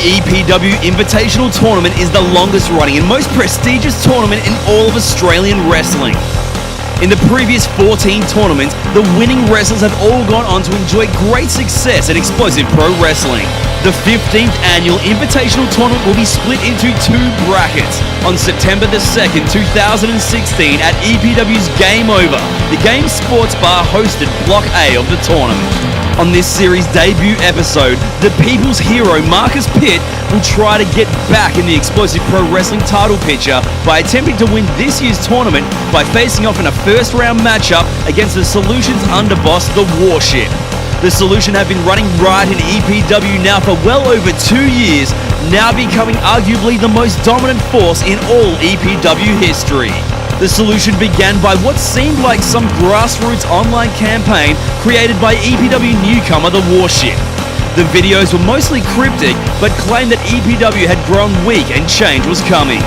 EPW Invitational Tournament is the longest running and most prestigious tournament in all of Australian wrestling. In the previous 14 tournaments, the winning wrestlers have all gone on to enjoy great success in explosive pro wrestling. The 15th annual Invitational Tournament will be split into two brackets. On September the 2nd, 2016 at EPW's Game Over, the Game Sports Bar hosted Block A of the tournament. On this series' debut episode, the People's Hero Marcius Pitt will try to get back in the explosive pro wrestling title picture by attempting to win this year's tournament by facing off in a first-round matchup against the Solution's underboss, the Warship. The Solution have been running riot in EPW now for well over 2 years, now becoming arguably the most dominant force in all EPW history. The Solution began by what seemed like some grassroots online campaign created by EPW newcomer the Warship. The videos were mostly cryptic, but claimed that EPW had grown weak and change was coming.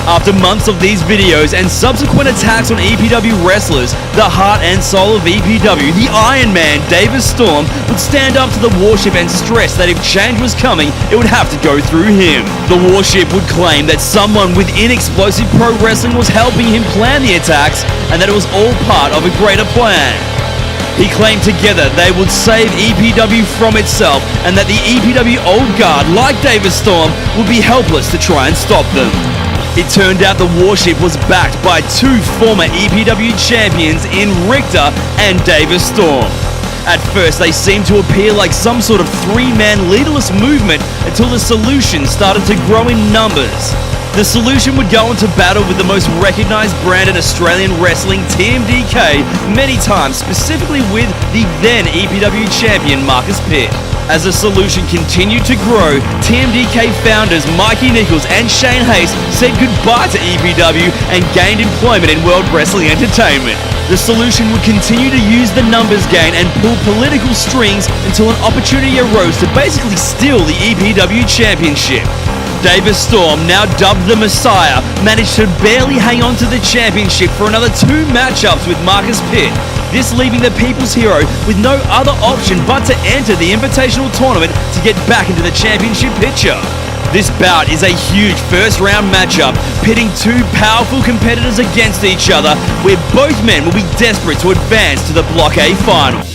After months of these videos and subsequent attacks on EPW wrestlers, the heart and soul of EPW, the Iron Man, Davis Storm, would stand up to the Warship and stress that if change was coming, it would have to go through him. The Warship would claim that someone within explosive pro wrestling was helping him plan the attacks and that it was all part of a greater plan. He claimed together they would save EPW from itself and that the EPW old guard, like Davis Storm, would be helpless to try and stop them. It turned out the Warship was backed by two former EPW champions in Richter and Davis Storm. At first, they seemed to appear like some sort of three-man leaderless movement until the Solution started to grow in numbers. The Solution would go into battle with the most recognized brand in Australian wrestling, TMDK, many times, specifically with the then EPW champion Marcius Pitt. As the Solution continued to grow, TMDK founders Mikey Nichols and Shane Hayes said goodbye to EPW and gained employment in World Wrestling Entertainment. The Solution would continue to use the numbers game and pull political strings until an opportunity arose to basically steal the EPW championship. Davis Storm, now dubbed the Messiah, managed to barely hang on to the championship for another two matchups with Marcius Pitt, this leaving the People's Hero with no other option but to enter the Invitational Tournament to get back into the championship picture. This bout is a huge first-round matchup, pitting two powerful competitors against each other, where both men will be desperate to advance to the Block A final.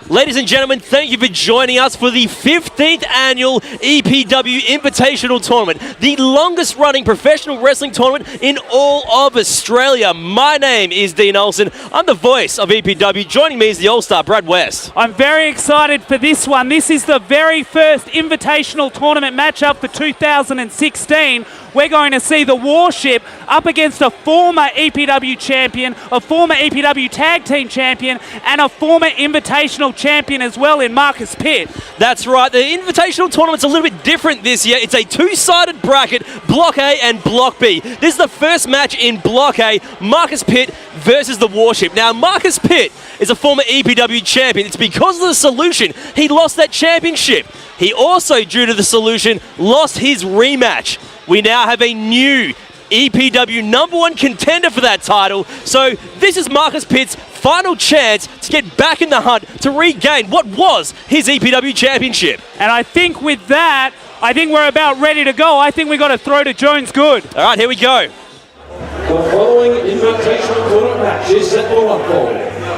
Ladies and gentlemen, thank you for joining us for the 15th annual EPW Invitational Tournament, the longest running professional wrestling tournament in all of Australia. My name is Dean Olsen. I'm the voice of EPW. Joining me is the All-Star, Brad West. I'm very excited for this one. This is the very first Invitational Tournament matchup for 2016. We're going to see the Warship up against a former EPW champion, a former EPW Tag Team champion, and a former Invitational champion as well in Marcius Pitt. That's right. The Invitational Tournament's a little bit different this year. It's a two-sided bracket, Block A and Block B. This is the first match in Block A, Marcius Pitt versus the Warship. Now, Marcius Pitt is a former EPW champion. It's because of the Solution he lost that championship. He also, due to the Solution, lost his rematch. We now have a new EPW #1 contender for that title. So this is Marcius Pitt's final chance to get back in the hunt to regain what was his EPW championship. And I think with that, I think we're about ready to go. I think we've got to throw to Jones Good. All right, here we go. The following Invitational Tournament match is set for one fall.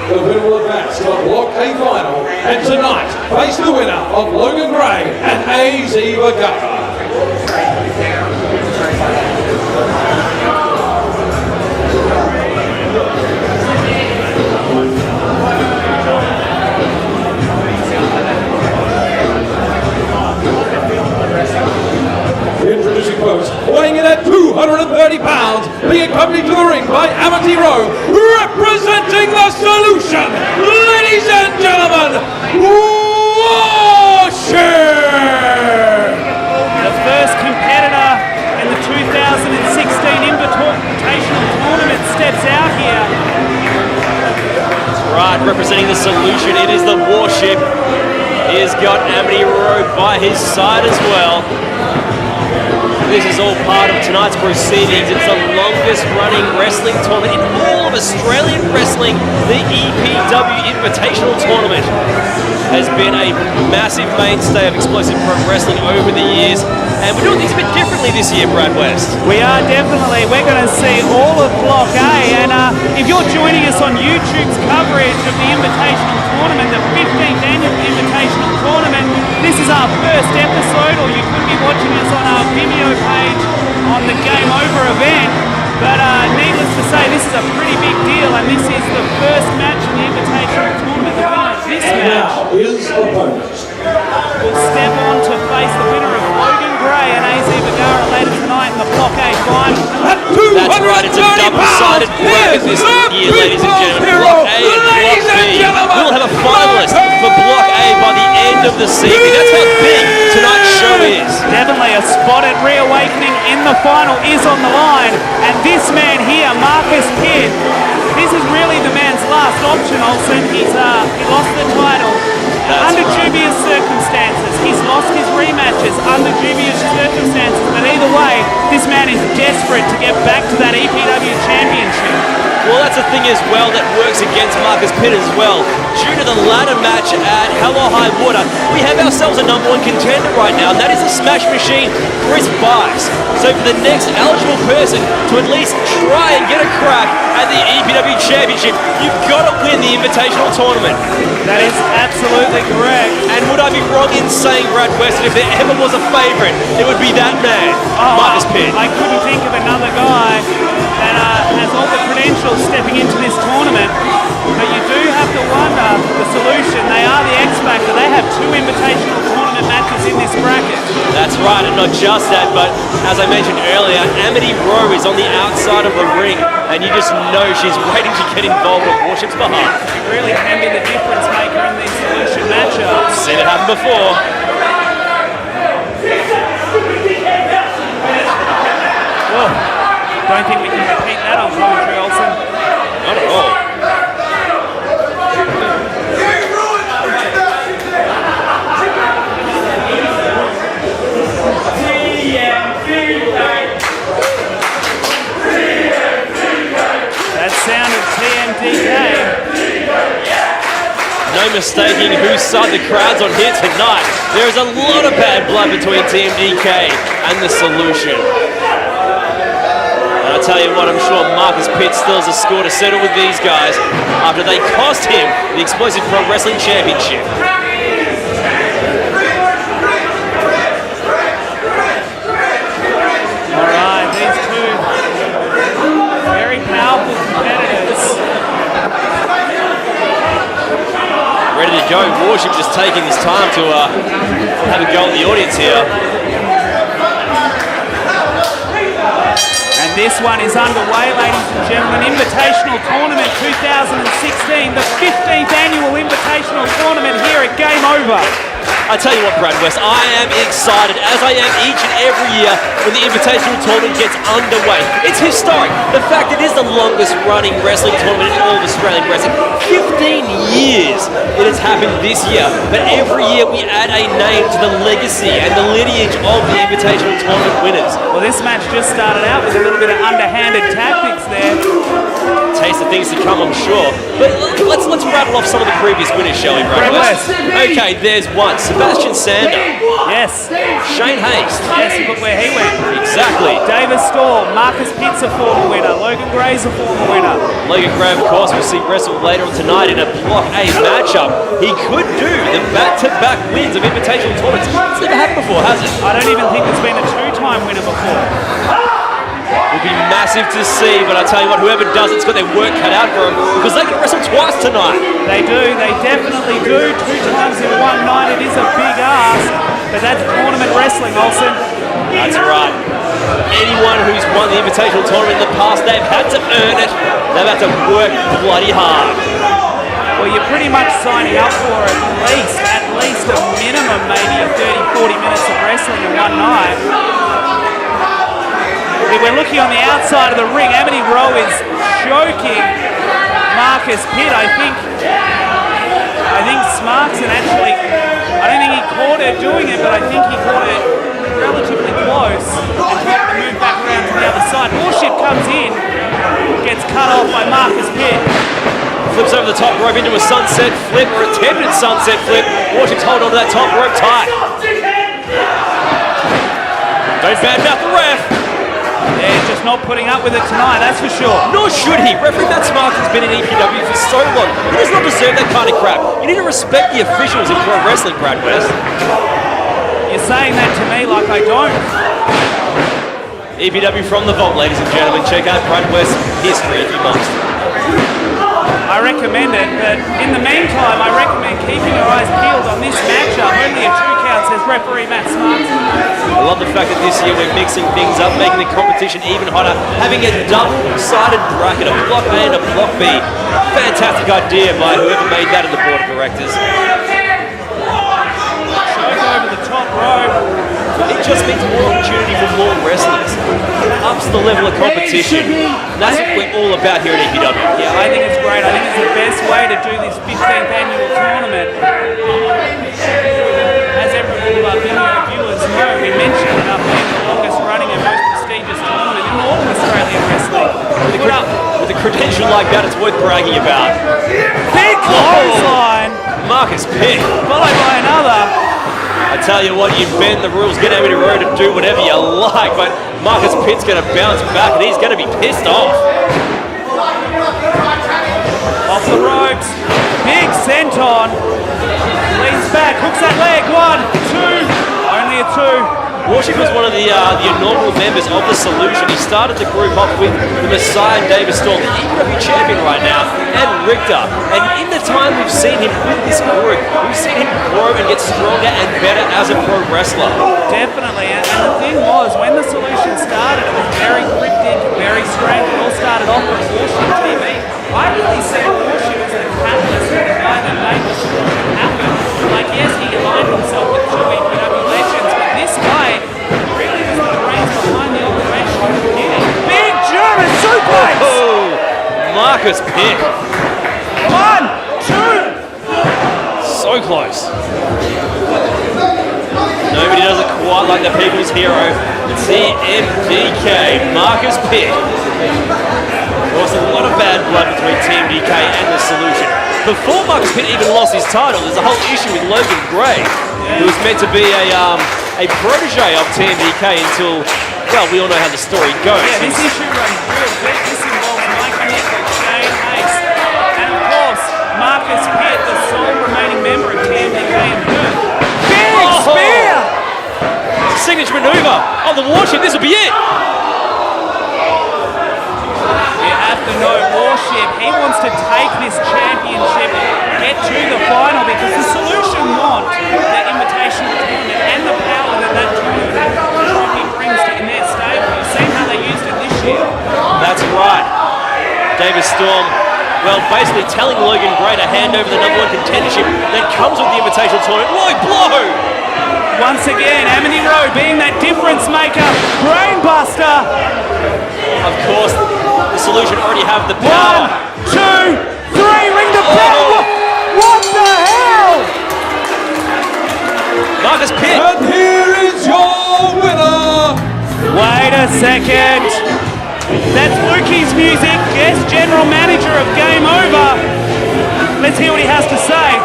The winner will advance to the Block A final, and tonight face the winner of Logan Gray and AZ Bagata. Introducing folks, weighing in at 230 pounds, being accompanied to the ring by Amity Rowe, representing the Solution, ladies and gentlemen, Warship! The first competitor in the 2016 Invitational Tournament steps out here. That's right, representing the Solution, it is the Warship. He has got Amity Rowe by his side as well. This is all part of tonight's proceedings. It's the longest running wrestling tournament in all of Australian wrestling. The EPW Invitational Tournament has been a massive mainstay of explosive pro wrestling over the years. And we're doing things a bit differently this year, Brad West. We are definitely. We're going to see all of Block A. And if you're joining us on YouTube's coverage of the Invitational Tournament, the 15th annual Invitational Tournament, this is our first episode, or you could be watching us on our Vimeo page on the Game Over event. But needless to say, this is a pretty big deal, and this is the first match in the Invitational Tournament. The winner of this match will step on to face the winner of Logan Gray and AZ Vergara later tonight in the Block A final. That's right, it's a double-sided bracket this year, ladies and gentlemen. Block A and Block B. We'll have a finalist for Block A by the end of the season. That's how big tonight's show is. Definitely a spot at ReAwakening in the final is on the line. And this man here, Marcius Pitt, this is really the man's last option, Olsen. He lost the title under dubious circumstances. He's lost his rematches under dubious circumstances. But either way, this man is desperate to get back to that EPW championship. Well, that's a thing as well that works against Marcius Pitt as well. Due to the ladder match at Hell or High Water, we have ourselves a #1 contender right now, and that is the Smash Machine, Chris Bice. So for the next eligible person to at least try and get a crack at the EPW Championship, you've got to win the Invitational Tournament. That is absolutely correct. And would I be wrong in saying, Brad West, if there ever was a favourite, it would be that man, Marcius Pitt? I couldn't think of another guy that has all the credentials stepping into this tournament, but you do have to wonder the solution. They are the X Factor. They have 2 Invitational Tournament matches in this bracket. That's right, and not just that, but as I mentioned earlier, Amity Rowe is on the outside of the ring, and you just know she's waiting to get involved on Warship's behalf. She really can be the difference maker in these solution matchups. Seen it happen before. Whoa. Don't think we can repeat that on commentary, Olsen. Not at all. That sound of TMDK. No mistaking whose side the crowd's on here tonight. There is a lot of bad blood between TMDK and the Solution. And I tell you what, I'm sure Marcius Pitt still has a score to settle with these guys after they cost him the Explosive Pro Wrestling Championship. Alright, these two very powerful competitors. Ready to go. Warship just taking his time to have a go at the audience here. And this one is underway, ladies and gentlemen. Invitational Tournament 2016, the 15th annual Invitational Tournament here at Game Over. I tell you what, Brad West, I am excited, as I am each and every year when the Invitational Tournament gets underway. It's historic. The fact it is the longest running wrestling tournament in all of Australian wrestling. 15 years it has happened this year, but every year we add a name to the legacy and the lineage of the Invitational Tournament winners. Well, this match just started out with a little bit of underhanded tactics there. Taste of things to come, I'm sure. But let's rattle off some of the previous winners, shall we, Brad West? Okay, there's one. Sebastian Sander. Yes. Shane Hayes. Yes, look where he went. Exactly. David Storm, Marcius Pitt's a former winner. Logan Gray's a former winner. Logan Gray, of course, we'll see wrestle later on tonight in a Block A matchup. He could do the back-to-back wins of Invitational Tournaments. It's never happened before, has it? I don't even think there's been a 2-time winner before. Will be massive to see, but I tell you what, whoever does it's got their work cut out for them because they can wrestle twice tonight. They do, they definitely do. 2 times in one night, it is a big ask, but that's tournament wrestling, Olsen. That's right. Anyone who's won the Invitational Tournament in the past, they've had to earn it. They've had to work bloody hard. Well, you're pretty much signing up for at least a minimum, maybe 30, 40 minutes of wrestling in one night. If we're looking on the outside of the ring, Amity Rowe is choking Marcius Pitt. I think Smarkson actually, I don't think he caught her doing it, but I think he caught it relatively close and outside. Warship comes in, gets cut off by Marcius Pitt. Flips over the top rope into a sunset flip, or attempted sunset flip. Warship's hold on to that top rope tight. Don't badmouth the ref. Yeah, he's just not putting up with it tonight, that's for sure. Nor should he. Referee Matt Smarks has been in EPW for so long. He does not deserve that kind of crap. You need to respect the officials in pro wrestling, Brad West. You're saying that to me like I don't. EPW from the vault, ladies and gentlemen. Check out Brad West's history if you must. I recommend it, but in the meantime, I recommend keeping your eyes peeled on this matchup. Only a 2 count, says referee Matt Smarks. I love the fact that this year we're mixing things up, making the competition even hotter, having a double-sided bracket, a block A and a block B. Fantastic idea by whoever made that in the board of directors. Choke over the top rope. It just means more opportunity for more wrestlers. It ups the level of competition. That's what we're all about here at EPW. Yeah, I think it's great. I think it's the best way to do this 15th annual tournament. As every one of our video viewers know, we mentioned it up being the longest running and most prestigious tournament in all of Australian wrestling. With a credential like that, it's worth bragging about. Big clothesline! Marcius Pitt. Followed by another. I tell you what, you bend the rules, get Emily Rowe to do whatever you like, but Marcius Pitt's going to bounce back and he's going to be pissed off. Off the ropes, big senton, leans back, hooks that leg, 1, 2, only a 2. Warship was one of the inaugural members of the Solution. He started the group off with the Messiah and David Storm, the EPW champion right now, and Richter. And in the time we've seen him with this group, we've seen him grow and get stronger and better as a pro wrestler. Definitely, and the thing was, when the Solution started, it was very cryptic, very strange. It all started off with Warship TV. I really see Warship as the catalyst, the guy that made the Solution happen. Like, yes, he aligned himself with 2 EPW legends, but this guy really was the brains behind the operation from the beginning. Big German suplex! Oh, Marcius Pitt. 1, 2. So close. Nobody does it quite like the people's hero. It's the MDK, Marcius Pitt. Of course, a lot of bad blood between Team DK and the Solution. Before Marcius Pitt even lost his title, there's a whole issue with Logan Gray, who was meant to be a protege of Team DK until, well, we all know how the story goes. Yeah, this issue runs real quick. This involves Mike Nichols, Shane Hayes, and of course, Marcius Pitt, the sole remaining member of Team DK and Perth. Big spear! Signature maneuver of the Warship, this will be it! You have to know Warship, he wants to take this championship, get to the final, because the Solution want the Invitational Tournament and the power that tournament trophy brings in their stable. You've seen how they used it this year. That's right. David Storm, well, basically telling Logan Gray to hand over the #1 contendership that comes with the Invitational Tournament. Low blow! Once again, Amity Rowe being that difference maker, brainbuster. Of course, the Solution already have the power. 1, 2, 3, ring the bell. What the hell? Marcius Pitt. And here is your winner. Wait a second. That's Lukey's music. Yes, general manager of Game Over. Let's hear what he has to say.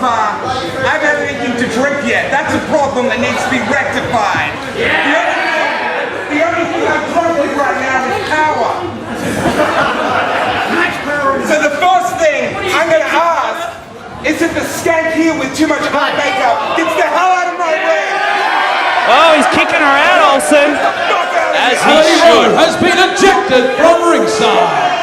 I haven't had anything to drink yet. That's a problem that needs to be rectified. The only thing I'm drunk with right now is power. So the first thing I'm going to ask is if the skank here with too much hot makeup gets the hell out of my way. Oh, he's kicking her out, Olsen. As he Rowe should. has been ejected from ringside.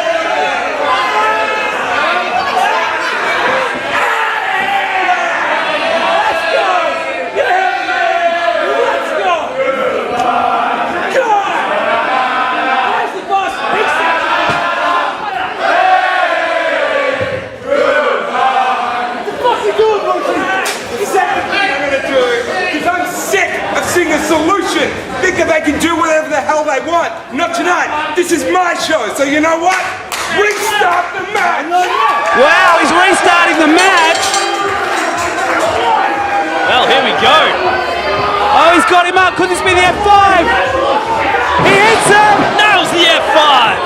Solution think that they can do whatever the hell they they want. Not tonight. This is my show. So you know what? Restart the match. Wow, he's restarting the match. Well, here we go. Oh, he's got him up. Could this be the F5? He hits him. Nails the F5.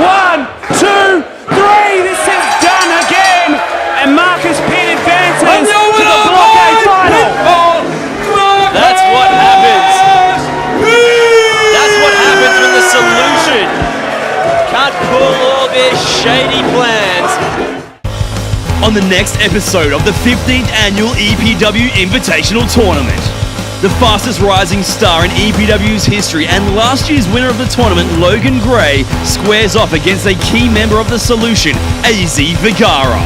1, 2, 3. This is done again. And Marcius Pitt advances to the blockade final. That's what happens. That's what happens when the solution can't pull all their shady plans. On the next episode of the 15th annual EPW Invitational Tournament, the fastest rising star in EPW's history and last year's winner of the tournament, Logan Gray, squares off against a key member of the solution, AZ Vergara.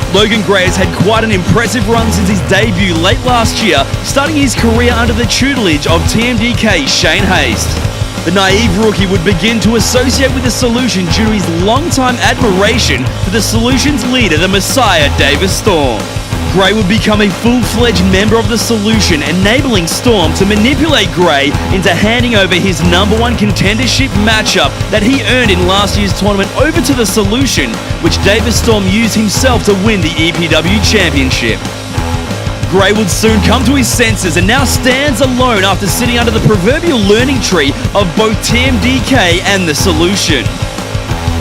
Logan Gray has had quite an impressive run since his debut late last year, starting his career under the tutelage of TMDK's Shane Haste. The naive rookie would begin to associate with the Solution due to his long-time admiration for the Solution's leader, the Messiah, Davis Storm. Gray would become a full-fledged member of the Solution, enabling Storm to manipulate Gray into handing over his #1 contendership matchup that he earned in last year's tournament over to the Solution, which Davis Storm used himself to win the EPW Championship. Gray would soon come to his senses and now stands alone after sitting under the proverbial learning tree of both TMDK and the Solution.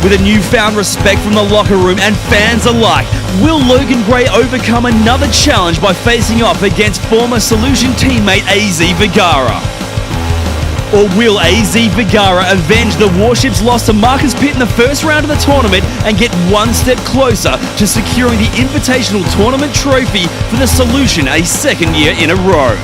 With a newfound respect from the locker room and fans alike, will Logan Gray overcome another challenge by facing off against former Solution teammate AZ Vergara? Or will AZ Vergara avenge the Warship's loss to Marcius Pitt in the first round of the tournament and get one step closer to securing the Invitational Tournament trophy for the Solution a second year in a row?